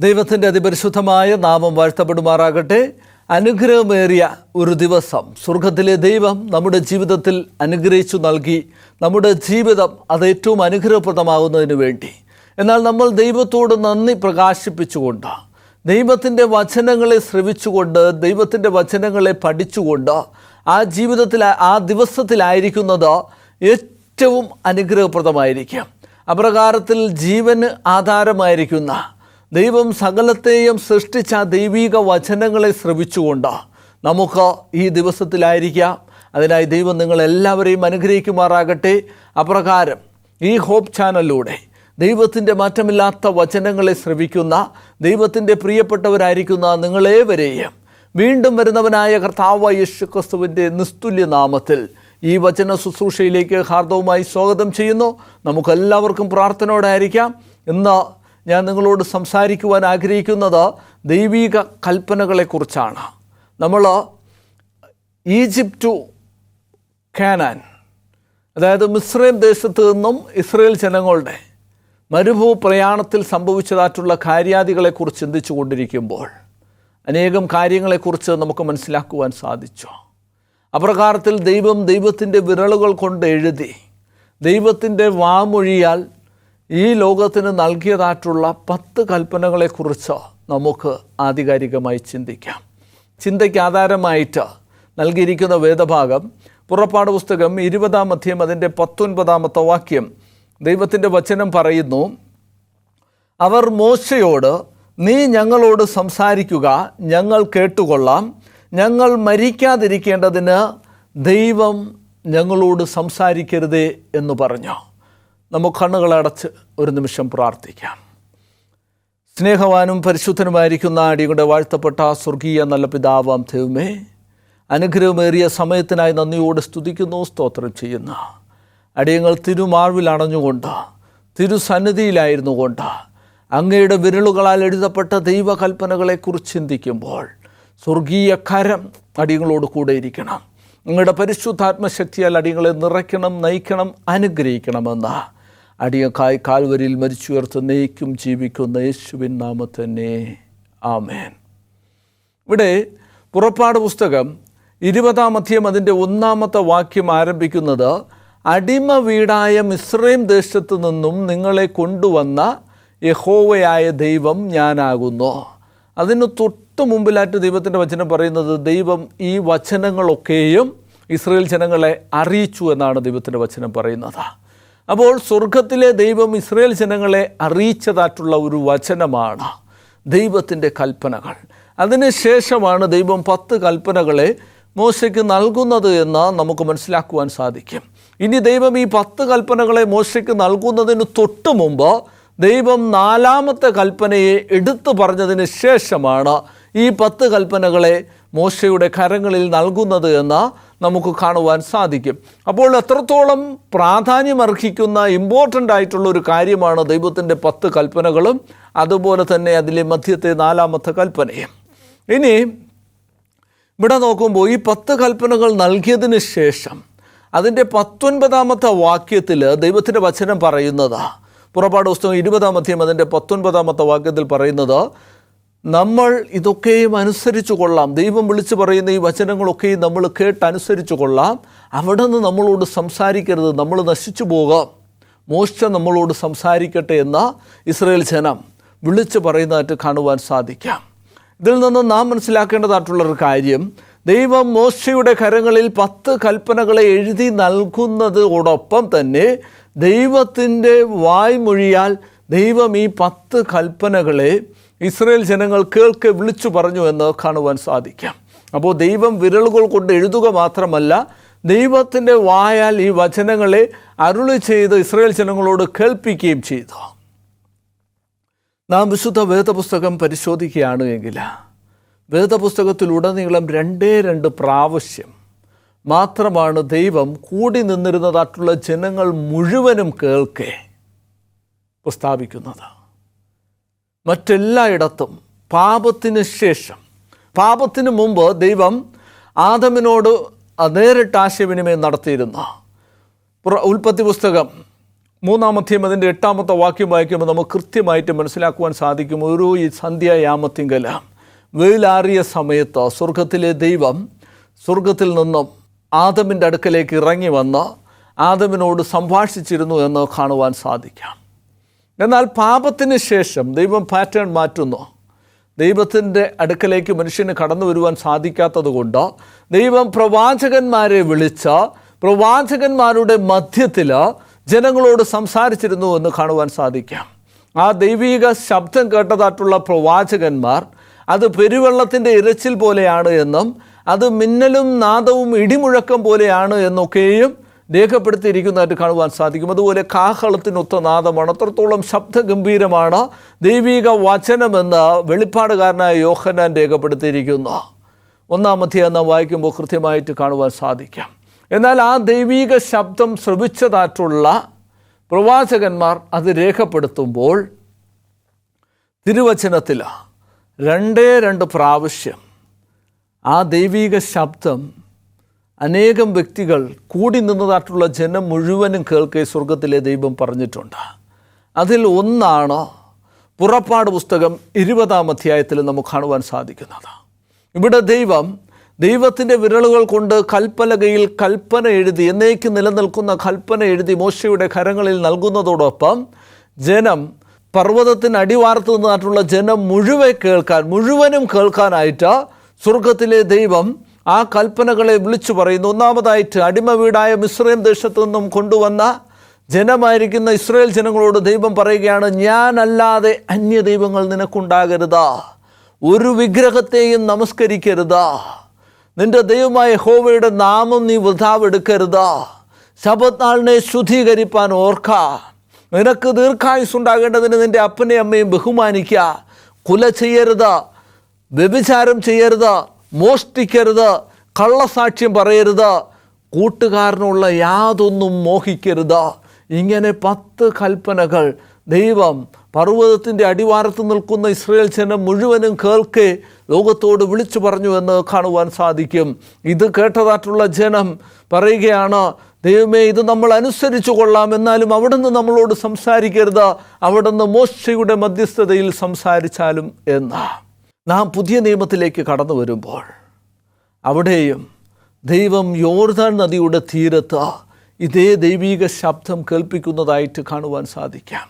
ദൈവത്തിൻ്റെ അതിപരിശുദ്ധമായ നാമം വാഴ്ത്തപ്പെടുമാറാകട്ടെ. അനുഗ്രഹമേറിയ ഒരു ദിവസം സ്വർഗത്തിലെ ദൈവം നമ്മുടെ ജീവിതത്തിൽ അനുഗ്രഹിച്ചു നൽകി. നമ്മുടെ ജീവിതം അത് ഏറ്റവും അനുഗ്രഹപ്രദമാകുന്നതിന് വേണ്ടി, എന്നാൽ നമ്മൾ ദൈവത്തോട് നന്ദി പ്രകാശിപ്പിച്ചുകൊണ്ട്, ദൈവത്തിൻ്റെ വചനങ്ങളെ ശ്രവിച്ചുകൊണ്ട്, ദൈവത്തിൻ്റെ വചനങ്ങളെ പഠിച്ചുകൊണ്ട് ആ ജീവിതത്തിൽ ആ ദിവസത്തിലായിരിക്കുന്നത് ഏറ്റവും അനുഗ്രഹപ്രദമായിരിക്കും. അപ്രകാരത്തിൽ ജീവന് ആധാരമായിരിക്കുന്ന ദൈവം സകലത്തെയും സൃഷ്ടിച്ച ദൈവിക വചനങ്ങളെ ശ്രവിച്ചുകൊണ്ട് നമുക്ക് ഈ ദിവസത്തിലായിരിക്കാം. അതിനായി ദൈവം നിങ്ങളെല്ലാവരെയും അനുഗ്രഹിക്കുമാറാകട്ടെ. അപ്രകാരം ഈ ഹോപ്പ് ചാനലിലൂടെ ദൈവത്തിൻ്റെ മാറ്റമില്ലാത്ത വചനങ്ങളെ ശ്രവിക്കുന്ന ദൈവത്തിൻ്റെ പ്രിയപ്പെട്ടവരായിരിക്കുന്ന നിങ്ങളേവരെയും വീണ്ടും വരുന്നവനായ കർത്താവായ യേശുക്രിസ്തുവിൻ്റെ നിസ്തുല്യ നാമത്തിൽ ഈ വചന ശുശ്രൂഷയിലേക്ക് ഹാർദവുമായി സ്വാഗതം ചെയ്യുന്നു. നമുക്കെല്ലാവർക്കും പ്രാർത്ഥനയോടായിരിക്കാം. ഇന്ന് ഞാൻ നിങ്ങളോട് സംസാരിക്കുവാൻ ആഗ്രഹിക്കുന്നത് ദൈവിക കൽപ്പനകളെക്കുറിച്ചാണ്. നമ്മൾ ഈജിപ്റ്റ് ടു കാനാൻ, അതായത് മിസ്രൈം ദേശത്ത് നിന്നും ഇസ്രയേൽ ജനങ്ങളുടെ മരുഭൂ പ്രയാണത്തിൽ സംഭവിച്ചതായിട്ടുള്ള കാര്യാദികളെക്കുറിച്ച് ചിന്തിച്ചു കൊണ്ടിരിക്കുമ്പോൾ അനേകം കാര്യങ്ങളെക്കുറിച്ച് നമുക്ക് മനസ്സിലാക്കുവാൻ സാധിച്ചു. അപ്രകാരത്തിൽ ദൈവത്തിൻ്റെ വിരലുകൾ കൊണ്ട് എഴുതി ദൈവത്തിൻ്റെ വാമൊഴിയാൽ ഈ ലോകത്തിന് നൽകിയതായിട്ടുള്ള 10 കൽപ്പനകളെക്കുറിച്ച് നമുക്ക് ആധികാരികമായി ചിന്തിക്കാം. ചിന്തയ്ക്ക് ആധാരമായിട്ട് നൽകിയിരിക്കുന്ന വേദഭാഗം പുറപ്പാട് പുസ്തകം 20-ാം അധ്യായം അതിൻ്റെ 19-ാമത്തെ വാക്യം. ദൈവത്തിൻ്റെ വചനം പറയുന്നു, അവർ മോശയോട്, നീ ഞങ്ങളോട് സംസാരിക്കുക, ഞങ്ങൾ കേട്ടുകൊള്ളാം. ഞങ്ങൾ മരിക്കാതിരിക്കേണ്ടതിന് ദൈവം ഞങ്ങളോട് സംസാരിക്കരുതേ എന്ന് പറഞ്ഞു. നമുക്ക് കണ്ണുകളടച്ച് ഒരു നിമിഷം പ്രാർത്ഥിക്കാം. സ്നേഹവാനും പരിശുദ്ധനുമായിരിക്കുന്ന അടിയുടെ വാഴ്ത്തപ്പെട്ട സ്വർഗീയ നല്ല പിതാവാം ദൈവമേ, അനുഗ്രഹമേറിയ സമയത്തിനായി നന്ദിയോട് സ്തുതിക്കുന്നു, സ്തോത്രം ചെയ്യുന്നു. അടിയങ്ങൾ തിരുമാർവിൽ അണഞ്ഞുകൊണ്ട്, തിരുസന്നിധിയിലായിരുന്നു കൊണ്ട്, അങ്ങയുടെ വിരലുകളാൽ എഴുതപ്പെട്ട ദൈവകൽപ്പനകളെക്കുറിച്ച് ചിന്തിക്കുമ്പോൾ സ്വർഗീയ കരം അടിയങ്ങളോട് കൂടെ ഇരിക്കണം. നിങ്ങളുടെ പരിശുദ്ധാത്മശക്തിയാൽ അടിയങ്ങളെ നിറയ്ക്കണം, നയിക്കണം, അനുഗ്രഹിക്കണമെന്ന് അടിയക്കായി കാൽവരിയിൽ മരിച്ചുയർത്ത് നയിക്കും ജീവിക്കുന്ന യേശുവിൻ നാമത്തന്നെ ആമേൻ. ഇവിടെ പുറപ്പാട് പുസ്തകം 20-ാം അധ്യായം അതിൻ്റെ 1-ാമത്തെ വാക്യം ആരംഭിക്കുന്നത്, അടിമ വീടായ മിസ്രൈം ദേശത്തു നിന്നും നിങ്ങളെ കൊണ്ടുവന്ന യഹോവയായ ദൈവം ഞാനാകുന്നു. അതിന് തൊട്ട് മുമ്പിലായിട്ട് ദൈവത്തിൻ്റെ വചനം പറയുന്നത്, ദൈവം ഈ വചനങ്ങളൊക്കെയും ഇസ്രായേൽ ജനങ്ങളെ അറിയിച്ചു എന്നാണ് ദൈവത്തിൻ്റെ വചനം പറയുന്നത്. അപ്പോൾ സ്വർഗത്തിലെ ദൈവം ഇസ്രായേൽ ജനങ്ങളെ അറിയിച്ചതായിട്ടുള്ള ഒരു വചനമാണ് ദൈവത്തിൻ്റെ കൽപ്പനകൾ. അതിനുശേഷമാണ് ദൈവം 10 കൽപ്പനകളെ മോശയ്ക്ക് നൽകുന്നത് എന്ന് നമുക്ക് മനസ്സിലാക്കുവാൻ സാധിക്കും. ഇനി ദൈവം ഈ 10 കൽപ്പനകളെ മോശയ്ക്ക് നൽകുന്നതിന് തൊട്ട് മുമ്പ് ദൈവം 4-ാമത്തെ കൽപ്പനയെ എടുത്തു പറഞ്ഞതിന് ശേഷമാണ് ഈ 10 കൽപ്പനകളെ മോശയുടെ കരങ്ങളിൽ നൽകുന്നത് എന്ന് നമുക്ക് കാണുവാൻ സാധിക്കും. അപ്പോൾ എത്രത്തോളം പ്രാധാന്യമർഹിക്കുന്ന ഇമ്പോർട്ടൻ്റ് ആയിട്ടുള്ളൊരു കാര്യമാണ് ദൈവത്തിൻ്റെ 10 കൽപ്പനകളും അതുപോലെ തന്നെ അതിലെ മധ്യത്തെ 4-ാമത്തെ കൽപ്പനയും. ഇനി ഇവിടെ നോക്കുമ്പോൾ ഈ 10 കൽപ്പനകൾ നൽകിയതിന് ശേഷം അതിൻ്റെ 19-ാമത്തെ വാക്യത്തിൽ ദൈവത്തിൻ്റെ വചനം പറയുന്നത്, പുറപ്പാട് പുസ്തകം 20-ാം അധ്യായം അതിൻ്റെ 19-ാമത്തെ വാക്യത്തിൽ പറയുന്നത്, നമ്മൾ ഇതൊക്കെയും അനുസരിച്ചു കൊള്ളാം. ദൈവം വിളിച്ചു പറയുന്ന ഈ വചനങ്ങളൊക്കെയും നമ്മൾ കേട്ടനുസരിച്ചു കൊള്ളാം. അവിടെ നിന്ന് നമ്മളോട് സംസാരിക്കരുത്, നമ്മൾ നശിച്ചു പോകാം, മോശ നമ്മളോട് സംസാരിക്കട്ടെ എന്ന് ഇസ്രായേൽ ജനം വിളിച്ചു പറയുന്നതായിട്ട് കാണുവാൻ സാധിക്കാം. ഇതിൽ നിന്ന് നാം മനസ്സിലാക്കേണ്ടതായിട്ടുള്ളൊരു കാര്യം, ദൈവം മോശയുടെ കരങ്ങളിൽ 10 കൽപ്പനകളെ എഴുതി നൽകുന്നതോടൊപ്പം തന്നെ ദൈവത്തിൻ്റെ വായ്മൊഴിയാൽ ദൈവം ഈ 10 കൽപ്പനകളെ ഇസ്രായേൽ ജനങ്ങൾ കേൾക്കെ വിളിച്ചു പറഞ്ഞു എന്ന് കാണുവാൻ സാധിക്കാം. അപ്പോൾ ദൈവം വിരലുകൾ കൊണ്ട് എഴുതുക മാത്രമല്ല, ദൈവത്തിൻ്റെ വായാൽ ഈ വചനങ്ങളെ അരുളി ചെയ്ത് ഇസ്രായേൽ ജനങ്ങളോട് കേൾപ്പിക്കുകയും ചെയ്തു. നാം വിശുദ്ധ വേദപുസ്തകം പരിശോധിക്കുകയാണ് എങ്കിൽ വേദപുസ്തകത്തിലുടനീളം 2 പ്രാവശ്യം മാത്രമാണ് ദൈവം കൂടി നിന്നിരുന്നതായിട്ടുള്ള ജനങ്ങൾ മുഴുവനും കേൾക്കെ പ്രസ്താവിക്കുന്നത്. മറ്റെല്ലായിടത്തും പാപത്തിന് ശേഷം, പാപത്തിന് മുമ്പ് ദൈവം ആദമിനോട് നേരിട്ട് ആശയവിനിമയം നടത്തിയിരുന്ന ഉൽപ്പത്തി പുസ്തകം 3-ാം അതിൻ്റെ 8-ാമത്തെ വാക്യം വായിക്കുമ്പോൾ നമുക്ക് കൃത്യമായിട്ട് മനസ്സിലാക്കുവാൻ സാധിക്കും. ഒരു ഈ സന്ധ്യായാമത്തിങ്കൽ വെയിലാറിയ സമയത്ത് സ്വർഗത്തിലെ ദൈവം സ്വർഗത്തിൽ നിന്നും ആദമിൻ്റെ അടുക്കലേക്ക് ഇറങ്ങി വന്ന് ആദമിനോട് സംഭാഷിച്ചിരുന്നു എന്ന് കാണുവാൻ സാധിക്കാം. എന്നാൽ പാപത്തിന് ശേഷം ദൈവം പാറ്റേൺ മാറ്റുന്നു. ദൈവത്തിൻ്റെ അടുക്കലേക്ക് മനുഷ്യന് കടന്നു വരുവാൻ സാധിക്കാത്തത് കൊണ്ട് ദൈവം പ്രവാചകന്മാരെ വിളിച്ച് പ്രവാചകന്മാരുടെ മധ്യത്തിൽ ജനങ്ങളോട് സംസാരിച്ചിരുന്നു എന്ന് കാണുവാൻ സാധിക്കാം. ആ ദൈവിക ശബ്ദം കേട്ടതായിട്ടുള്ള പ്രവാചകന്മാർ അത് പെരുവെള്ളത്തിൻ്റെ ഇരച്ചിൽ പോലെയാണ് എന്നും അത് മിന്നലും നാദവും ഇടിമുഴക്കം പോലെയാണ് എന്നൊക്കെയും രേഖപ്പെടുത്തിയിരിക്കുന്നതായിട്ട് കാണുവാൻ സാധിക്കും. അതുപോലെ കാഹളത്തിനൊത്ത നാദമാണ്, അത്രത്തോളം ശബ്ദഗംഭീരമാണ് ദൈവിക വചനമെന്ന് വെളിപ്പാടുകാരനായ യോഹന്നാൻ രേഖപ്പെടുത്തിയിരിക്കുന്നു. 1-ാം അധ്യായം നാം വായിക്കുമ്പോൾ കൃത്യമായിട്ട് കാണുവാൻ സാധിക്കാം. എന്നാൽ ആ ദൈവിക ശബ്ദം ശ്രവിച്ചതായിട്ടുള്ള പ്രവാചകന്മാർ അത് രേഖപ്പെടുത്തുമ്പോൾ തിരുവചനത്തിൽ 2 പ്രാവശ്യം ആ ദൈവിക ശബ്ദം അനേകം വ്യക്തികൾ കൂടി നിന്നതായിട്ടുള്ള ജനം മുഴുവനും കേൾക്കെ സ്വർഗത്തിലെ ദൈവം പറഞ്ഞിട്ടുണ്ട്. അതിൽ ഒന്നാണ് പുറപ്പാട് പുസ്തകം 20-ാം അധ്യായത്തിൽ നമുക്ക് കാണുവാൻ സാധിക്കുന്നത്. ഇവിടെ ദൈവത്തിൻ്റെ വിരലുകൾ കൊണ്ട് കൽപ്പലകയിൽ കൽപ്പന എഴുതി എന്നേക്ക് നിലനിൽക്കുന്ന കൽപ്പന എഴുതി മോശയുടെ കരങ്ങളിൽ നൽകുന്നതോടൊപ്പം ജനം പർവ്വതത്തിന് അടിവാരത്ത് നിന്നായിട്ടുള്ള ജനം മുഴുവനും കേൾക്കാനായിട്ട് സ്വർഗത്തിലെ ദൈവം ആ കൽപ്പനകളെ വിളിച്ചു പറയുന്നു. ഒന്നാമതായിട്ട് അടിമ വീടായ മിസ്രൈം ദേശത്തു നിന്നും കൊണ്ടുവന്ന ജനമായിരിക്കുന്ന ഇസ്രായേൽ ജനങ്ങളോട് ദൈവം പറയുകയാണ്, ഞാനല്ലാതെ അന്യ ദൈവങ്ങൾ നിനക്കുണ്ടാകരുത്, ഒരു വിഗ്രഹത്തെയും നമസ്കരിക്കരുത്, നിന്റെ ദൈവമായ യഹോവയുടെ നാമം നീ വൃഥാവെടുക്കരുത്, ശബ്ബത്ത് നാളിനെ ശുദ്ധീകരിപ്പാൻ ഓർക്ക, നിനക്ക് ദീർഘായുസ്സുണ്ടാകേണ്ടതിന് നിൻ്റെ അപ്പനെയും അമ്മയും ബഹുമാനിക്കുക, കുല ചെയ്യരുത്, വ്യഭിചാരം ചെയ്യരുത്, മോഷ്ടിക്കരുത്, കള്ളസാക്ഷ്യം പറയരുത്, കൂട്ടുകാരനുള്ള യാതൊന്നും മോഹിക്കരുത്. ഇങ്ങനെ 10 കൽപ്പനകൾ ദൈവം പർവ്വതത്തിൻ്റെ അടിവാരത്ത് നിൽക്കുന്ന ഇസ്രായേൽ ജനം മുഴുവനും കേൾക്കെ ലോകത്തോട് വിളിച്ചു പറഞ്ഞു എന്ന് കാണുവാൻ സാധിക്കും. ഇത് കേട്ടതായിട്ടുള്ള ജനം പറയുകയാണ്, ദൈവമേ, ഇത് നമ്മൾ അനുസരിച്ചു കൊള്ളാം, എന്നാലും അവിടുന്ന് നമ്മളോട് സംസാരിക്കരുത്, അവിടുന്ന് മോശയുടെ മധ്യസ്ഥതയിൽ സംസാരിച്ചാലും എന്ന്. നാം പുതിയ നിയമത്തിലേക്ക് കടന്നു വരുമ്പോൾ അവിടെയും ദൈവം യോർദാൻ നദിയുടെ തീരത്ത് ഇതേ ദൈവിക ശബ്ദം കേൾപ്പിക്കുന്നതായിട്ട് കാണുവാൻ സാധിക്കാം.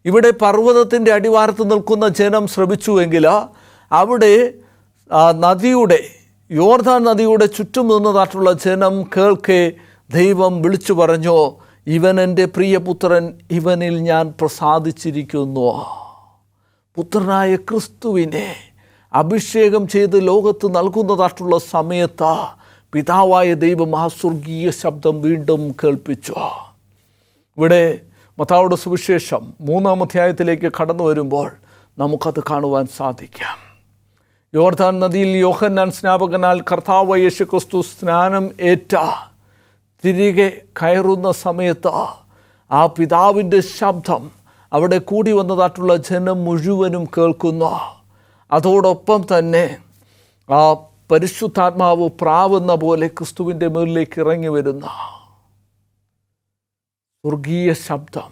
ഇവിടെ പർവ്വതത്തിൻ്റെ അടിവാരത്ത് നിൽക്കുന്ന ജനം ശ്രമിച്ചുവെങ്കിൽ അവിടെ യോർദാൻ നദിയുടെ ചുറ്റും നിന്നതായിട്ടുള്ള ജനം കേൾക്കെ ദൈവം വിളിച്ചു പറഞ്ഞു, ഇവൻ എൻ്റെ പ്രിയപുത്രൻ, ഇവനിൽ ഞാൻ പ്രസാദിച്ചിരിക്കുന്നു. പുത്രനായ ക്രിസ്തുവിനെ അഭിഷേകം ചെയ്ത് ലോകത്ത് നൽകുന്നതായിട്ടുള്ള സമയത്ത് പിതാവായ ദൈവം ആ സ്വർഗീയ ശബ്ദം വീണ്ടും കേൾപ്പിച്ചു. ഇവിടെ മത്തായിയുടെ സുവിശേഷം 3-ാം അധ്യായത്തിലേക്ക് കടന്നു വരുമ്പോൾ നമുക്കത് കാണുവാൻ സാധിക്കാം. യോർദാൻ നദിയിൽ യോഹന്നാൻ സ്നാപകനാൽ കർത്താവായ യേശു ക്രിസ്തു സ്നാനം തിരികെ കയറുന്ന സമയത്ത് ആ പിതാവിൻ്റെ ശബ്ദം അവിടെ കൂടി വന്നതായിട്ടുള്ള ജനം മുഴുവനും കേൾക്കുന്നു. അതോടൊപ്പം തന്നെ ആ പരിശുദ്ധാത്മാവ് പ്രാവുന്ന പോലെ ക്രിസ്തുവിൻ്റെ മുകളിലേക്ക് ഇറങ്ങി വരുന്ന സ്വർഗീയ ശബ്ദം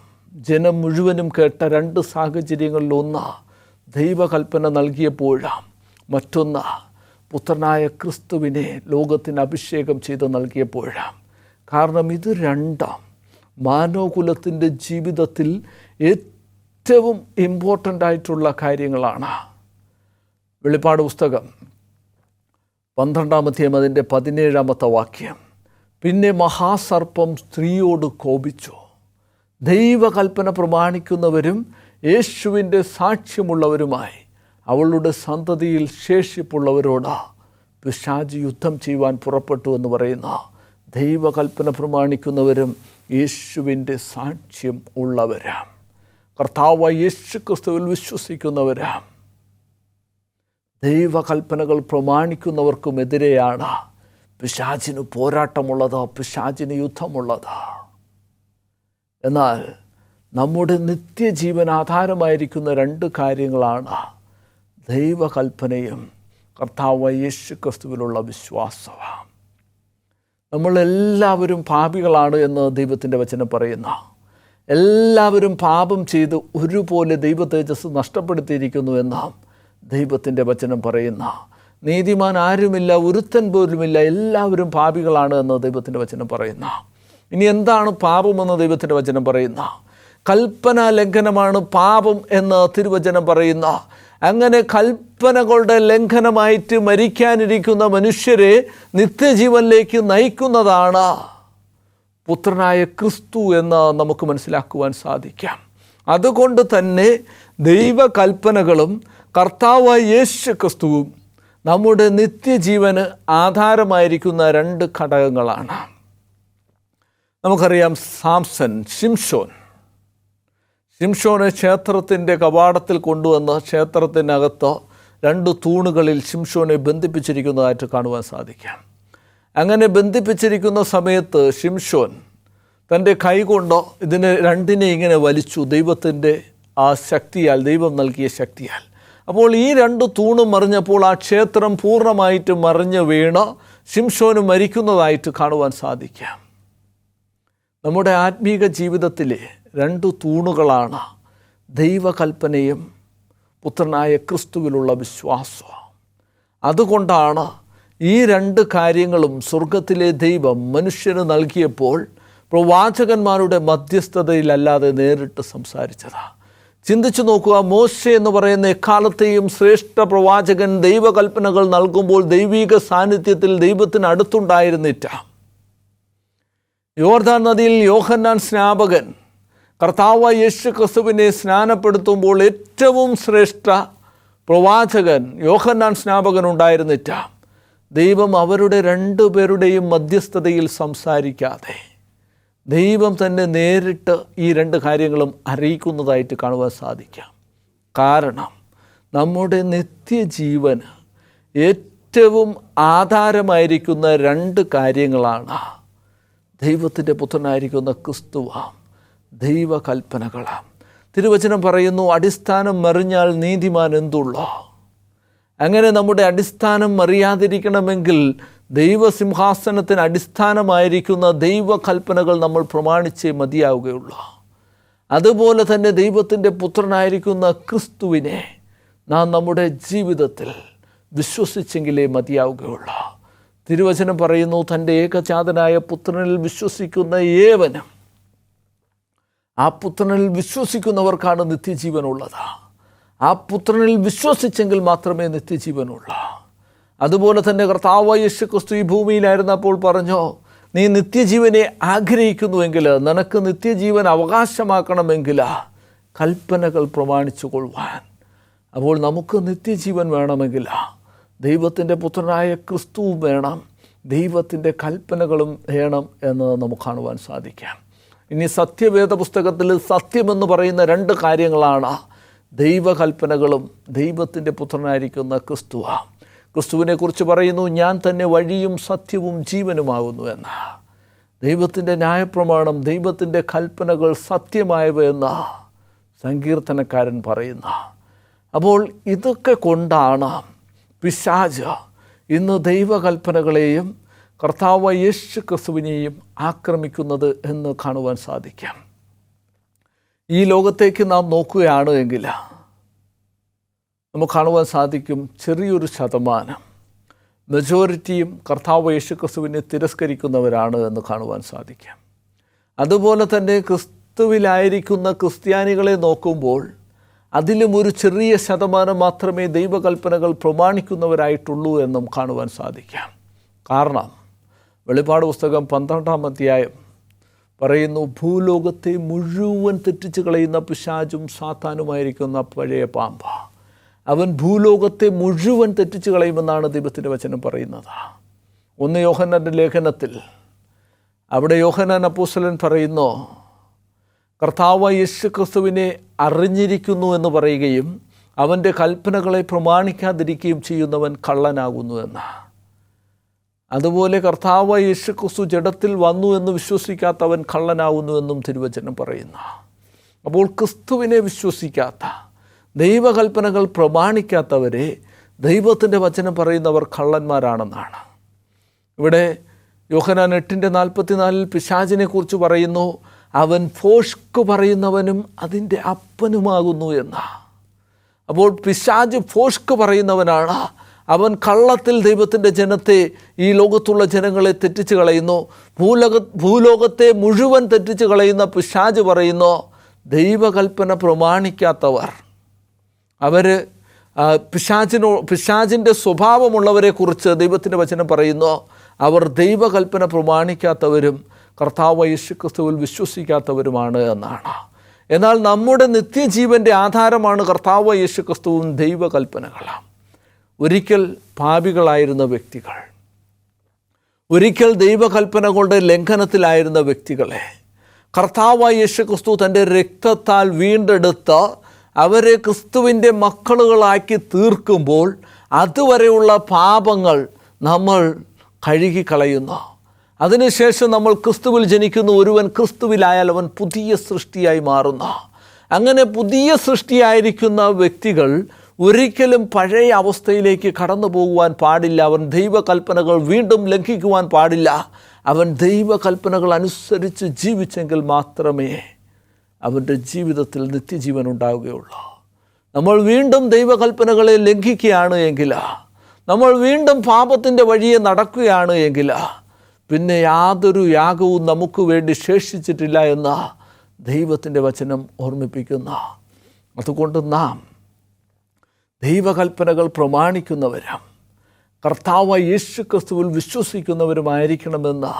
ജനം മുഴുവനും കേട്ട 2 സാഹചര്യങ്ങളിലൊന്ന് ദൈവകൽപ്പന നൽകിയപ്പോഴാണ്, മറ്റൊന്ന് പുത്രനായ ക്രിസ്തുവിനെ ലോകത്തിന് അഭിഷേകം ചെയ്ത് നൽകിയപ്പോഴാണ്. കാരണം ഇത് 2 മാനവകുലത്തിൻ്റെ ജീവിതത്തിൽ ഏറ്റവും ഇമ്പോർട്ടൻ്റ് ആയിട്ടുള്ള കാര്യങ്ങളാണ്. വെളിപ്പാട് പുസ്തകം 12-ാം അധ്യായം അതിൻ്റെ 17-ാമത്തെ വാക്യം, പിന്നെ മഹാസർപ്പം സ്ത്രീയോട് കോപിച്ചു, ദൈവകൽപ്പന പ്രമാണിക്കുന്നവരും യേശുവിൻ്റെ സാക്ഷ്യമുള്ളവരുമായി അവളുടെ സന്തതിയിൽ ശേഷിപ്പുള്ളവരോട് പിശാച് യുദ്ധം ചെയ്യുവാൻ പുറപ്പെട്ടു എന്ന് പറയുന്ന ദൈവകൽപ്പന പ്രമാണിക്കുന്നവരും യേശുവിൻ്റെ സാക്ഷ്യം ഉള്ളവരാം, കർത്താവായ യേശു ക്രിസ്തുവിൽ വിശ്വസിക്കുന്നവരാം. ദൈവകൽപ്പനകൾ പ്രമാണിക്കുന്നവർക്കുമെതിരെയാണ് പിശാചിന് പോരാട്ടമുള്ളത്, പിശാചിന് യുദ്ധമുള്ളത്. എന്നാൽ നമ്മുടെ നിത്യജീവൻ ആധാരമായിരിക്കുന്ന 2 കാര്യങ്ങളാണ് ദൈവകൽപ്പനയും കർത്താവായ യേശു ക്രിസ്തുവിലുള്ള വിശ്വാസവും. നമ്മളെല്ലാവരും പാപികളാണ് എന്ന് ദൈവത്തിൻ്റെ വചനം പറയുന്നു. എല്ലാവരും പാപം ചെയ്ത് ഒരുപോലെ ദൈവ തേജസ് നഷ്ടപ്പെടുത്തിയിരിക്കുന്നു എന്ന് ദൈവത്തിൻ്റെ വചനം പറയുന്ന, നീതിമാൻ ആരുമില്ല, ഒരുത്തൻ പോലുമില്ല, എല്ലാവരും പാപികളാണ് എന്ന് ദൈവത്തിൻ്റെ വചനം പറയുന്ന. ഇനി എന്താണ് പാപമെന്ന് ദൈവത്തിൻ്റെ വചനം പറയുന്ന? കൽപ്പന ലംഘനമാണ് പാപം എന്ന് തിരുവചനം പറയുന്ന. അങ്ങനെ കൽപ്പനകളുടെ ലംഘനമായിട്ട് മരിക്കാനിരിക്കുന്ന മനുഷ്യരെ നിത്യജീവനിലേക്ക് നയിക്കുന്നതാണ് പുത്രനായ ക്രിസ്തു എന്ന് നമുക്ക് മനസ്സിലാക്കുവാൻ സാധിക്കാം. അതുകൊണ്ട് തന്നെ ദൈവകൽപ്പനകളും കർത്താവായ യേശു ക്രിസ്തുവും നമ്മുടെ നിത്യജീവന് ആധാരമായിരിക്കുന്ന രണ്ട് ഘടകങ്ങളാണ്. നമുക്കറിയാം, ശിംഷോനെ ക്ഷേത്രത്തിൻ്റെ കവാടത്തിൽ കൊണ്ടുവന്ന് ക്ഷേത്രത്തിനകത്ത് 2 തൂണുകളിൽ ശിംഷോനെ ബന്ധിപ്പിച്ചിരിക്കുന്നതായിട്ട് കാണുവാൻ സാധിക്കാം. അങ്ങനെ ബന്ധിപ്പിച്ചിരിക്കുന്ന സമയത്ത് ശിംഷോൻ തൻ്റെ കൈകൊണ്ട് ഇതിനെ രണ്ടിനെ ഇങ്ങനെ വലിച്ചു, ദൈവത്തിൻ്റെ ആ ശക്തിയാൽ, ദൈവം നൽകിയ ശക്തിയാൽ. അപ്പോൾ ഈ 2 തൂണും മറിഞ്ഞപ്പോൾ ആ ക്ഷേത്രം പൂർണ്ണമായിട്ട് മറിഞ്ഞ് വീണ് ശിംഷോന് മരിക്കുന്നതായിട്ട് കാണുവാൻ സാധിക്കാം. നമ്മുടെ ആത്മീക ജീവിതത്തിലെ 2 തൂണുകളാണ് ദൈവകൽപ്പനയും പുത്രനായ ക്രിസ്തുവിലുള്ള വിശ്വാസം. അതുകൊണ്ടാണ് ഈ 2 കാര്യങ്ങളും സ്വർഗത്തിലെ ദൈവം മനുഷ്യന് നൽകിയപ്പോൾ പ്രവാചകന്മാരുടെ മധ്യസ്ഥതയിലല്ലാതെ നേരിട്ട് സംസാരിച്ചത്. ചിന്തിച്ചു നോക്കുക, മോശെ എന്ന് പറയുന്ന എക്കാലത്തെയും ശ്രേഷ്ഠ പ്രവാചകൻ ദൈവകൽപ്പനകൾ നൽകുമ്പോൾ ദൈവിക സാന്നിധ്യത്തിൽ ദൈവത്തിന് അടുത്തുണ്ടായിരുന്നില്ല. യോർദാൻ നദിയിൽ യോഹന്നാൻ സ്നാപകൻ കർത്താവായ യേശു ക്രിസ്തുവിനെ സ്നാനപ്പെടുത്തുമ്പോൾ ഏറ്റവും ശ്രേഷ്ഠ പ്രവാചകൻ യോഹന്നാൻ സ്നാപകൻ ഉണ്ടായിരുന്നില്ല. ദൈവം അവരുടെ 2 പേരുടെയും മധ്യസ്ഥതയിൽ സംസാരിക്കാതെ ദൈവം തന്നെ നേരിട്ട് ഈ 2 കാര്യങ്ങളും അറിയിക്കുന്നതായിട്ട് കാണുവാൻ സാധിക്കാം. കാരണം നമ്മുടെ നിത്യജീവന് ഏറ്റവും ആധാരമായിരിക്കുന്ന 2 കാര്യങ്ങളാണ് ദൈവത്തിൻ്റെ പുത്രനായിരിക്കുന്ന ക്രിസ്തുവാം, ദൈവകൽപ്പനകളാം. തിരുവചനം പറയുന്നു, അടിസ്ഥാനം മറിഞ്ഞാൽ നീതിമാൻ എന്തുള്ളൂ. അങ്ങനെ നമ്മുടെ അടിസ്ഥാനം മറിയാതിരിക്കണമെങ്കിൽ ദൈവസിംഹാസനത്തിന് അടിസ്ഥാനമായിരിക്കുന്ന ദൈവകൽപ്പനകൾ നമ്മൾ പ്രമാണിച്ചേ മതിയാവുകയുള്ളൂ. അതുപോലെ തന്നെ ദൈവത്തിൻ്റെ പുത്രനായിരിക്കുന്ന ക്രിസ്തുവിനെ നാം നമ്മുടെ ജീവിതത്തിൽ വിശ്വസിച്ചെങ്കിലേ മതിയാവുകയുള്ളൂ. തിരുവചനം പറയുന്നു, തൻ്റെ ഏകജാതനായ പുത്രനിൽ വിശ്വസിക്കുന്ന ഏവനും, ആ പുത്രനിൽ വിശ്വസിക്കുന്നവർക്കാണ് നിത്യജീവനുള്ളത്. ആ പുത്രനിൽ വിശ്വസിച്ചെങ്കിൽ മാത്രമേ നിത്യജീവനുള്ളൂ. അതുപോലെ തന്നെ കർത്താവായ യേശു ക്രിസ്തു ഈ ഭൂമിയിലായിരുന്നപ്പോൾ പറഞ്ഞു, നീ നിത്യജീവനെ ആഗ്രഹിക്കുന്നുവെങ്കിൽ, നിനക്ക് നിത്യജീവൻ അവകാശമാക്കണമെങ്കിൽ കൽപ്പനകൾ പ്രമാണിച്ചു കൊള്ളുവാൻ. അപ്പോൾ നമുക്ക് നിത്യജീവൻ വേണമെങ്കിൽ ദൈവത്തിൻ്റെ പുത്രനായ ക്രിസ്തുവും വേണം, ദൈവത്തിൻ്റെ കൽപ്പനകളും വേണം എന്ന് നമുക്ക് കാണുവാൻ സാധിക്കാം. ഇനി സത്യവേദ പുസ്തകത്തിൽ സത്യമെന്ന് പറയുന്ന 2 കാര്യങ്ങളാണ് ദൈവകൽപ്പനകളും ദൈവത്തിൻ്റെ പുത്രനായിരിക്കുന്ന ക്രിസ്തുവാണ്. ക്രിസ്തുവിനെക്കുറിച്ച് പറയുന്നു, ഞാൻ തന്നെ വഴിയും സത്യവും ജീവനുമാകുന്നു എന്ന്. ദൈവത്തിൻ്റെ ന്യായപ്രമാണം, ദൈവത്തിൻ്റെ കൽപ്പനകൾ സത്യമായവയെന്ന് സങ്കീർത്തനക്കാരൻ പറയുന്നു. അപ്പോൾ ഇതൊക്കെ കൊണ്ടാണ് പിശാച് ഇന്ന് ദൈവകൽപ്പനകളെയും കർത്താവായ യേശു ക്രിസ്തുവിനെയും ആക്രമിക്കുന്നത് എന്ന് കാണുവാൻ സാധിക്കാം. ഈ ലോകത്തേക്ക് നാം നോക്കുകയാണ് എങ്കിൽ നമുക്ക് കാണുവാൻ സാധിക്കും, ചെറിയൊരു ശതമാനം, മെജോറിറ്റിയും കർത്താവ് യേശു ക്രിസ്തുവിനെ തിരസ്കരിക്കുന്നവരാണ് എന്ന് കാണുവാൻ സാധിക്കാം. അതുപോലെ തന്നെ ക്രിസ്തുവിലായിരിക്കുന്ന ക്രിസ്ത്യാനികളെ നോക്കുമ്പോൾ അതിലും ഒരു ചെറിയ ശതമാനം മാത്രമേ ദൈവകൽപ്പനകൾ പ്രമാണിക്കുന്നവരായിട്ടുള്ളൂ എന്നും കാണുവാൻ സാധിക്കാം. കാരണം വെളിപ്പാട് പുസ്തകം 12-ാം അധ്യായം പറയുന്നു, ഭൂലോകത്തെ മുഴുവൻ തെറ്റിച്ച് കളയുന്ന പിശാചും സാത്താനുമായിരിക്കുന്ന പഴയ പാമ്പ്, അവൻ ഭൂലോകത്തെ മുഴുവൻ തെറ്റിച്ച് കളയുമെന്നാണ് ദൈവത്തിൻ്റെ വചനം പറയുന്നത്. 1 യോഹന്നാൻ്റെ ലേഖനത്തിൽ അവിടെ യോഹന്നാൻ അപ്പോസ്തലൻ പറയുന്നു, കർത്താവ് യേശു ക്രിസ്തുവിനെ അറിഞ്ഞിരിക്കുന്നു എന്ന് പറയുകയും അവൻ്റെ കൽപ്പനകളെ പ്രമാണിക്കാതിരിക്കുകയും ചെയ്യുന്നവൻ കള്ളനാകുന്നു എന്ന്. അതുപോലെ കർത്താവ് യേശു ക്രിസ്തു ജഡത്തിൽ വന്നു എന്ന് വിശ്വസിക്കാത്തവൻ കള്ളനാകുന്നുവെന്നും തിരുവചനം പറയുന്നു. അപ്പോൾ ക്രിസ്തുവിനെ വിശ്വസിക്കാത്ത, ദൈവകൽപ്പനകൾ പ്രമാണിക്കാത്തവരെ ദൈവത്തിൻ്റെ വചനം പറയുന്നവർ കള്ളന്മാരാണെന്നാണ്. ഇവിടെ യോഹന്നാൻ 8:44 പിശാചിനെ കുറിച്ച് പറയുന്നു, അവൻ ഭോഷ്ക് പറയുന്നവനും അതിൻ്റെ അപ്പനുമാകുന്നു എന്ന. അപ്പോൾ പിശാച് ഭോഷ്ക് പറയുന്നവനാണ്. അവൻ കള്ളത്തിൽ ദൈവത്തിൻ്റെ ജനത്തെ, ഈ ലോകത്തുള്ള ജനങ്ങളെ തെറ്റിച്ച് കളയുന്നു. ഭൂലോകത്തെ മുഴുവൻ തെറ്റിച്ച് കളയുന്ന പിശാച് പറയുന്നു, ദൈവകൽപ്പന പ്രമാണിക്കാത്തവർ, അവർ പിശാചിൻ്റെ സ്വഭാവമുള്ളവരെക്കുറിച്ച് ദൈവത്തിൻ്റെ വചനം പറയുന്നു, അവർ ദൈവകൽപ്പന പ്രമാണിക്കാത്തവരും കർത്താവ് യേശുക്രിസ്തുവിൽ വിശ്വസിക്കാത്തവരുമാണ് എന്നാണ്. എന്നാൽ നമ്മുടെ നിത്യജീവൻ്റെ ആധാരമാണ് കർത്താവ് യേശുക്രിസ്തുവും ദൈവകൽപ്പനകളാണ്. ഒരിക്കൽ പാപികളായിരുന്ന വ്യക്തികൾ, ഒരിക്കൽ ദൈവകൽപ്പനകളുടെ ലംഘനത്തിലായിരുന്ന വ്യക്തികളെ കർത്താവ് യേശുക്രിസ്തു തൻ്റെ രക്തത്താൽ വീണ്ടെടുത്ത് അവരെ ക്രിസ്തുവിൻ്റെ മക്കളുകളാക്കി തീർക്കുമ്പോൾ അതുവരെയുള്ള പാപങ്ങൾ നമ്മൾ കഴുകിക്കളയുന്നു. അതിനുശേഷം നമ്മൾ ക്രിസ്തുവിൽ ജനിക്കുന്ന ഒരുവൻ ക്രിസ്തുവിലായാൽ അവൻ പുതിയ സൃഷ്ടിയായി മാറുന്നു. അങ്ങനെ പുതിയ സൃഷ്ടിയായിരിക്കുന്ന വ്യക്തികൾ ഒരിക്കലും പഴയ അവസ്ഥയിലേക്ക് കടന്നു പോകുവാൻ പാടില്ല. അവൻ ദൈവകൽപ്പനകൾ വീണ്ടും ലംഘിക്കുവാൻ പാടില്ല. അവൻ ദൈവകൽപ്പനകൾ അനുസരിച്ച് ജീവിച്ചെങ്കിൽ മാത്രമേ അവൻ്റെ ജീവിതത്തിൽ നിത്യജീവൻ ഉണ്ടാവുകയുള്ളൂ. നമ്മൾ വീണ്ടും ദൈവകൽപ്പനകളെ ലംഘിക്കുകയാണ് എങ്കിൽ, നമ്മൾ വീണ്ടും പാപത്തിൻ്റെ വഴിയെ നടക്കുകയാണ് എങ്കിൽ, പിന്നെ യാതൊരു യാഗവും നമുക്ക് വേണ്ടി ശേഷിച്ചിട്ടില്ല എന്ന ദൈവത്തിൻ്റെ വചനം ഓർമ്മിപ്പിക്കുന്നു. അതുകൊണ്ട് നാം ദൈവകൽപ്പനകൾ പ്രമാണിക്കുന്നവരും കർത്താവ് യേശുക്രിസ്തുവിൽ വിശ്വസിക്കുന്നവരുമായിരിക്കണമെന്ന്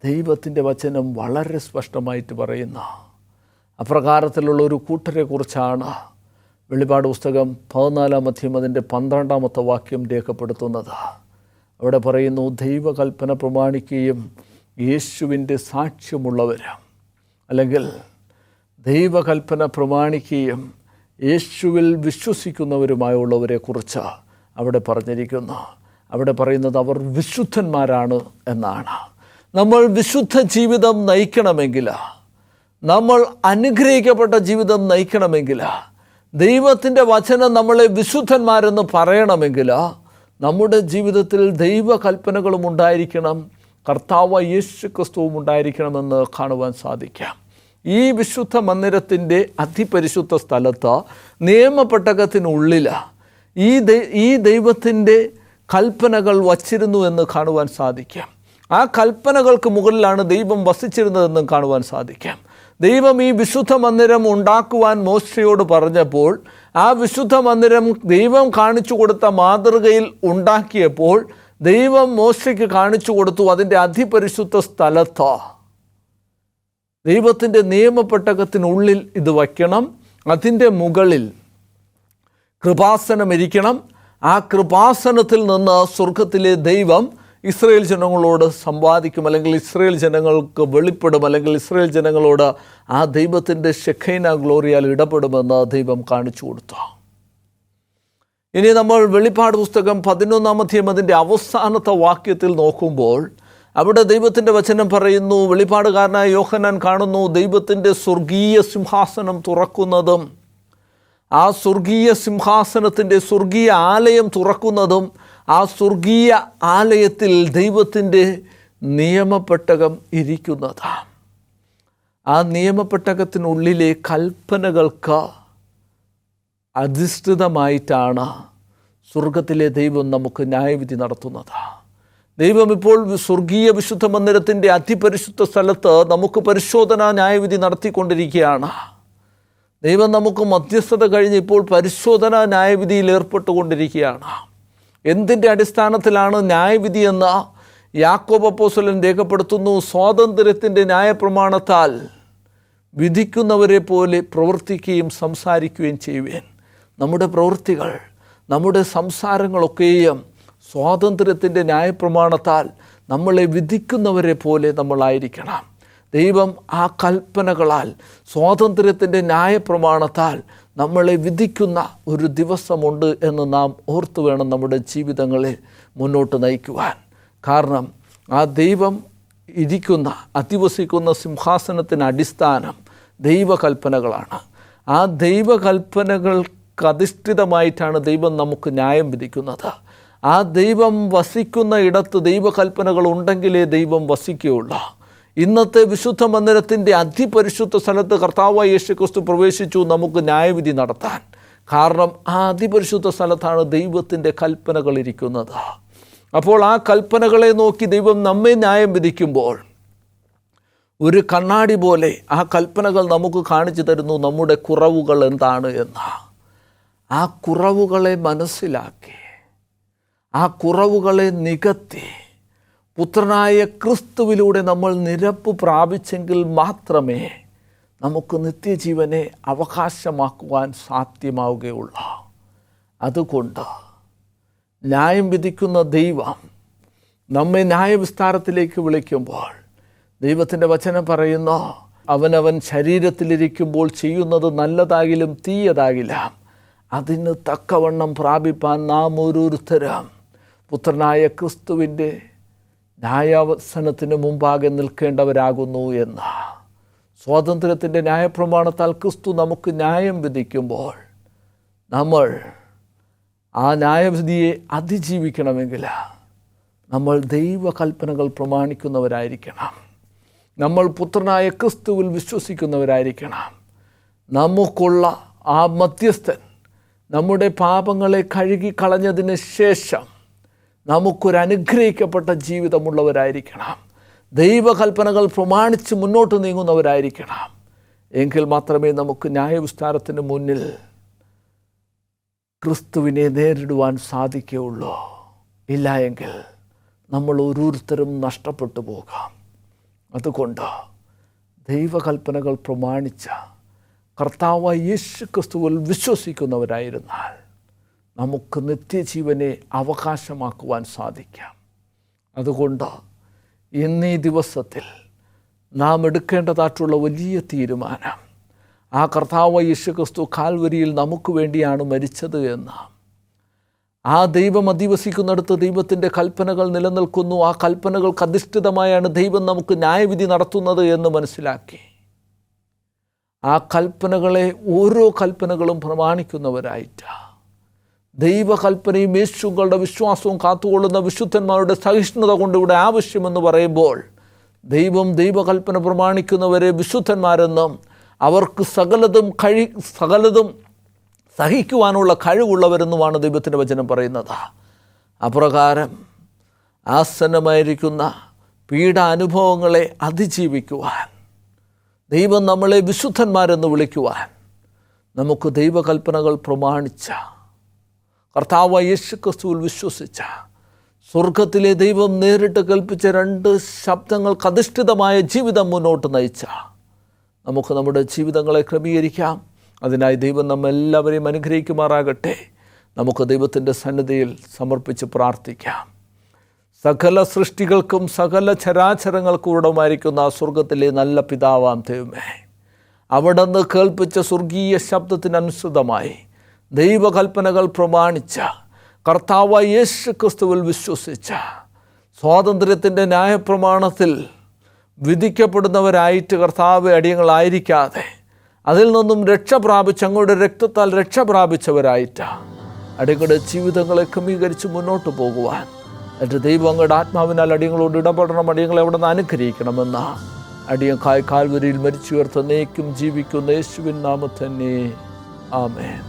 ദൈവത്തിൻ്റെ വചനം വളരെ സ്പഷ്ടമായിട്ട് പറയുന്നു. അപ്രകാരത്തിലുള്ള ഒരു കൂട്ടരെ കുറിച്ചാണ് വെളിപാട് പുസ്തകം 14-ാം അധ്യായം അതിൻ്റെ 12-ാമത്തെ വാക്യം രേഖപ്പെടുത്തുന്നത്. അവിടെ പറയുന്നു, ദൈവകൽപ്പന പ്രമാണിക്കുകയും യേശുവിൻ്റെ സാക്ഷ്യമുള്ളവരും, അല്ലെങ്കിൽ ദൈവകൽപ്പന പ്രമാണിക്കുകയും യേശുവിൽ വിശ്വസിക്കുന്നവരുമായുള്ളവരെക്കുറിച്ച് അവിടെ പറഞ്ഞിരിക്കുന്നു. അവിടെ പറയുന്നത് അവർ വിശുദ്ധന്മാരാണ് എന്നാണ്. നമ്മൾ വിശുദ്ധ ജീവിതം നയിക്കണമെങ്കിൽ, നമ്മൾ അനുഗ്രഹിക്കപ്പെട്ട ജീവിതം നയിക്കണമെങ്കിൽ, ദൈവത്തിൻ്റെ വചനം നമ്മളെ വിശുദ്ധന്മാരെന്ന് പറയണമെങ്കിൽ നമ്മുടെ ജീവിതത്തിൽ ദൈവകൽപ്പനകളും ഉണ്ടായിരിക്കണം, കർത്താവ് യേശുക്രിസ്തുവും ഉണ്ടായിരിക്കണമെന്ന് കാണുവാൻ സാധിക്കാം. ഈ വിശുദ്ധ മന്ദിരത്തിൻ്റെ അതിപരിശുദ്ധ സ്ഥലത്ത് നിയമപെട്ടകത്തിനുള്ളിൽ ഈ ദൈവത്തിൻ്റെ കൽപ്പനകൾ വച്ചിരുന്നു എന്ന് കാണുവാൻ സാധിക്കാം. ആ കൽപ്പനകൾക്ക് മുകളിലാണ് ദൈവം വസിച്ചിരുന്നതെന്നും കാണുവാൻ സാധിക്കാം. ദൈവം ഈ വിശുദ്ധ മന്ദിരം ഉണ്ടാക്കുവാൻ മോശയോട് പറഞ്ഞപ്പോൾ, ആ വിശുദ്ധ മന്ദിരം ദൈവം കാണിച്ചു കൊടുത്ത മാതൃകയിൽ ഉണ്ടാക്കിയപ്പോൾ ദൈവം മോശയ്ക്ക് കാണിച്ചു കൊടുത്തു, അതിൻ്റെ അതിപരിശുദ്ധ സ്ഥലത്ത് ദൈവത്തിൻ്റെ നിയമപെട്ടകത്തിനുള്ളിൽ ഇത് വയ്ക്കണം, അതിൻ്റെ മുകളിൽ കൃപാസനം ഇരിക്കണം. ആ കൃപാസനത്തിൽ നിന്ന് സ്വർഗത്തിലെ ദൈവം ഇസ്രായേൽ ജനങ്ങളോട് സംവാദിക്കും, അല്ലെങ്കിൽ ഇസ്രായേൽ ജനങ്ങൾക്ക് വെളിപ്പെടും, അല്ലെങ്കിൽ ഇസ്രായേൽ ജനങ്ങളോട് ആ ദൈവത്തിൻ്റെ ഷെഖൈന ഗ്ലോറിയാൽ ഇടപെടുമെന്ന് ദൈവം കാണിച്ചു കൊടുത്തു. ഇനി നമ്മൾ വെളിപ്പാട് പുസ്തകം 11-ാം അധ്യായം അതിൻ്റെ അവസാനത്തെ വാക്യത്തിൽ നോക്കുമ്പോൾ അവിടെ ദൈവത്തിൻ്റെ വചനം പറയുന്നു, വെളിപ്പാടുകാരനായ യോഹന്നാൻ കാണുന്നു ദൈവത്തിൻ്റെ സ്വർഗീയ സിംഹാസനം തുറക്കുന്നതും ആ സ്വർഗീയ സിംഹാസനത്തിൻ്റെ സ്വർഗീയ ആലയം തുറക്കുന്നതും ആ സ്വർഗീയ ആലയത്തിൽ ദൈവത്തിൻ്റെ നിയമപെട്ടകം ഇരിക്കുന്നതാണ്. ആ നിയമപെട്ടകത്തിനുള്ളിലെ കൽപ്പനകൾക്ക് അധിഷ്ഠിതമായിട്ടാണ് സ്വർഗത്തിലെ ദൈവം നമുക്ക് ന്യായവിധി നടത്തുന്നത്. ദൈവം ഇപ്പോൾ സ്വർഗീയ വിശുദ്ധ മന്ദിരത്തിൻ്റെ അതിപരിശുദ്ധ സ്ഥലത്ത് നമുക്ക് പരിശോധനാ ന്യായവിധി നടത്തിക്കൊണ്ടിരിക്കുകയാണ്. ദൈവം നമുക്ക് മധ്യസ്ഥത കഴിഞ്ഞ് ഇപ്പോൾ പരിശോധനാ ന്യായവിധിയിൽ ഏർപ്പെട്ടുകൊണ്ടിരിക്കുകയാണ്. എന്തിൻ്റെ അടിസ്ഥാനത്തിലാണ് ന്യായവിധി എന്ന് യാക്കോബ് അപ്പോസ്തലൻ രേഖപ്പെടുത്തുന്നു. സ്വാതന്ത്ര്യത്തിൻ്റെ ന്യായപ്രമാണത്താൽ വിധിക്കുന്നവരെ പോലെ പ്രവർത്തിക്കുകയും സംസാരിക്കുകയും ചെയ്യുവേൻ. നമ്മുടെ പ്രവൃത്തികൾ, നമ്മുടെ സംസാരങ്ങളൊക്കെയും സ്വാതന്ത്ര്യത്തിൻ്റെ ന്യായപ്രമാണത്താൽ നമ്മളെ വിധിക്കുന്നവരെ പോലെ നമ്മളായിരിക്കണം. ദൈവം ആ കൽപ്പനകളാൽ സ്വാതന്ത്ര്യത്തിൻ്റെ ന്യായപ്രമാണത്താൽ നമ്മളെ വിധിക്കുന്ന ഒരു ദിവസമുണ്ട് എന്ന് നാം ഓർത്തു വേണം നമ്മുടെ ജീവിതങ്ങളെ മുന്നോട്ട് നയിക്കുവാൻ. കാരണം ആ ദൈവം ഇരിക്കുന്ന അധിവസിക്കുന്ന സിംഹാസനത്തിന് അടിസ്ഥാനം ദൈവകൽപ്പനകളാണ്. ആ ദൈവകൽപ്പനകൾക്ക് അധിഷ്ഠിതമായിട്ടാണ് ദൈവം നമുക്ക് ന്യായം വിധിക്കുന്നത്. ആ ദൈവം വസിക്കുന്ന ഇടത്ത് ദൈവകൽപ്പനകൾ ഉണ്ടെങ്കിലേ ദൈവം വസിക്കുകയുള്ളൂ. ഇന്നത്തെ വിശുദ്ധ മന്ദിരത്തിൻ്റെ അതിപരിശുദ്ധ സ്ഥലത്ത് കർത്താവായ യേശു ക്രിസ്തു പ്രവേശിച്ചു നമുക്ക് ന്യായവിധി നടത്താൻ. കാരണം ആ അതിപരിശുദ്ധ സ്ഥലത്താണ് ദൈവത്തിൻ്റെ കൽപ്പനകൾ ഇരിക്കുന്നത്. അപ്പോൾ ആ കൽപ്പനകളെ നോക്കി ദൈവം നമ്മെ ന്യായം വിധിക്കുമ്പോൾ ഒരു കണ്ണാടി പോലെ ആ കൽപ്പനകൾ നമുക്ക് കാണിച്ചു തരുന്നു നമ്മുടെ കുറവുകൾ എന്താണ് എന്ന്. ആ കുറവുകളെ മനസ്സിലാക്കി, ആ കുറവുകളെ നികത്തി പുത്രനായ ക്രിസ്തുവിലൂടെ നമ്മൾ നിരപ്പ് പ്രാപിച്ചെങ്കിൽ മാത്രമേ നമുക്ക് നിത്യജീവനെ അവകാശമാക്കുവാൻ സാധ്യമാവുകയുള്ളൂ. അതുകൊണ്ട് ന്യായം വിധിക്കുന്ന ദൈവം നമ്മെ ന്യായവിസ്താരത്തിലേക്ക് വിളിക്കുമ്പോൾ ദൈവത്തിൻ്റെ വചനം പറയുന്നു, അവനവൻ ശരീരത്തിലിരിക്കുമ്പോൾ ചെയ്യുന്നത് നല്ലതാകിലും തീയതാകില്ല, അതിന് തക്കവണ്ണം പ്രാപിപ്പാൻ നാം ഓരോരുത്തരും പുത്രനായ ക്രിസ്തുവിൻ്റെ ന്യായാവസനത്തിന് മുമ്പാകെ നിൽക്കേണ്ടവരാകുന്നു എന്ന്. സ്വാതന്ത്ര്യത്തിൻ്റെ ന്യായപ്രമാണത്താൽ ക്രിസ്തു നമുക്ക് ന്യായം വിധിക്കുമ്പോൾ നമ്മൾ ആ ന്യായവിധിയെ അതിജീവിക്കണമെങ്കിൽ നമ്മൾ ദൈവകൽപ്പനകൾ പ്രമാണിക്കുന്നവരായിരിക്കണം. നമ്മൾ പുത്രനായ ക്രിസ്തുവിൽ വിശ്വസിക്കുന്നവരായിരിക്കണം. നമുക്കുള്ള ആ മധ്യസ്ഥൻ നമ്മുടെ പാപങ്ങളെ കഴുകിക്കളഞ്ഞതിന് ശേഷം നമുക്കൊരനുഗ്രഹിക്കപ്പെട്ട ജീവിതമുള്ളവരായിരിക്കണം. ദൈവകൽപ്പനകൾ പ്രമാണിച്ച് മുന്നോട്ട് നീങ്ങുന്നവരായിരിക്കണം. എങ്കിൽ മാത്രമേ നമുക്ക് ന്യായവിസ്താരത്തിന് മുന്നിൽ ക്രിസ്തുവിനെ നേരിടുവാൻ സാധിക്കുകയുള്ളൂ. ഇല്ല എങ്കിൽ നമ്മൾ ഓരോരുത്തരും നഷ്ടപ്പെട്ടു പോകാം. അതുകൊണ്ട് ദൈവകൽപ്പനകൾ പ്രമാണിച്ച കർത്താവായ യേശു ക്രിസ്തുവിൽ വിശ്വസിക്കുന്നവരായിരുന്നാൽ നമുക്ക് നിത്യജീവനെ അവകാശമാക്കുവാൻ സാധിക്കാം. അതുകൊണ്ട് ഇന്നീ ദിവസത്തിൽ നാം എടുക്കേണ്ടതായിട്ടുള്ള വലിയ തീരുമാനം, ആ കർത്താവായ യേശു ക്രിസ്തു കാൽവരിയിൽ നമുക്ക് വേണ്ടിയാണ് മരിച്ചത് എന്ന്. ആ ദൈവം അധിവസിക്കുന്നിടത്ത് ദൈവത്തിൻ്റെ കൽപ്പനകൾ നിലനിൽക്കുന്നു. ആ കൽപ്പനകൾക്ക് അധിഷ്ഠിതമായാണ് ദൈവം നമുക്ക് ന്യായവിധി നടത്തുന്നത് എന്ന് മനസ്സിലാക്കി ആ കൽപ്പനകളെ ഓരോ കൽപ്പനകളും പ്രമാണിക്കുന്നവരായിട്ട് ദൈവകൽപ്പനയും യേശുക്കളുടെ വിശ്വാസവും കാത്തുകൊള്ളുന്ന വിശുദ്ധന്മാരുടെ സഹിഷ്ണുത കൊണ്ട് ഇവിടെ ആവശ്യമെന്ന് പറയുമ്പോൾ ദൈവം ദൈവകൽപ്പന പ്രമാണിക്കുന്നവരെ വിശുദ്ധന്മാരെന്നും അവർക്ക് സകലതും സഹിക്കുവാനുള്ള കഴിവുള്ളവരെന്നുമാണ് ദൈവത്തിൻ്റെ വചനം പറയുന്നത്. അപ്രകാരം ആസന്നമായിരിക്കുന്ന പീഡാനുഭവങ്ങളെ അതിജീവിക്കുവാൻ, ദൈവം നമ്മളെ വിശുദ്ധന്മാരെന്ന് വിളിക്കുവാൻ നമുക്ക് ദൈവകൽപ്പനകൾ പ്രമാണിച്ച കർത്താവായ യേശു ക്രിസ്തുവിൽ വിശ്വസിച്ച സ്വർഗത്തിലെ ദൈവം നേരിട്ട് കൽപ്പിച്ച 2 ശബ്ദങ്ങൾക്ക് അധിഷ്ഠിതമായ ജീവിതം മുന്നോട്ട് നയിച്ച നമുക്ക് നമ്മുടെ ജീവിതങ്ങളെ ക്രമീകരിക്കാം. അതിനായി ദൈവം നമ്മെല്ലാവരെയും അനുഗ്രഹിക്കുമാറാകട്ടെ. നമുക്ക് ദൈവത്തിൻ്റെ സന്നിധിയിൽ സമർപ്പിച്ച് പ്രാർത്ഥിക്കാം. സകല സൃഷ്ടികൾക്കും സകല ചരാചരങ്ങൾക്കും ഉടമായിരിക്കുന്ന ആ സ്വർഗത്തിലെ നല്ല പിതാവാം ദൈവമേ, അവിടുന്ന് കേൾപ്പിച്ച സ്വർഗീയ ശബ്ദത്തിനനുസൃതമായി ദൈവകൽപ്പനകൾ പ്രമാണിച്ച കർത്താവായ യേശു ക്രിസ്തുവിൽ വിശ്വസിച്ച സ്വാതന്ത്ര്യത്തിൻ്റെ ന്യായപ്രമാണത്തിൽ വിധിക്കപ്പെടുന്നവരായിട്ട് കർത്താവ് അടിയങ്ങളായിരിക്കാതെ അതിൽ നിന്നും രക്ഷ പ്രാപിച്ച് അങ്ങോട്ട് രക്തത്താൽ രക്ഷ പ്രാപിച്ചവരായിട്ട് അടിയങ്ങളുടെ ജീവിതങ്ങളെ ക്രമീകരിച്ച് മുന്നോട്ട് പോകുവാൻ എൻ്റെ ദൈവം അങ്ങയുടെ ആത്മാവിനാൽ അടിയങ്ങളോട് ഇടപെടണം, അടിയങ്ങളെ അവിടെ നിന്ന് അനുഗ്രഹിക്കണമെന്ന അടിയങ്കായ് കാൽവരിയിൽ മരിച്ചുയർത്ത എന്നേക്കും ജീവിക്കുന്ന യേശുവിൻ നാമത്തിൽ തന്നെ ആമേൻ.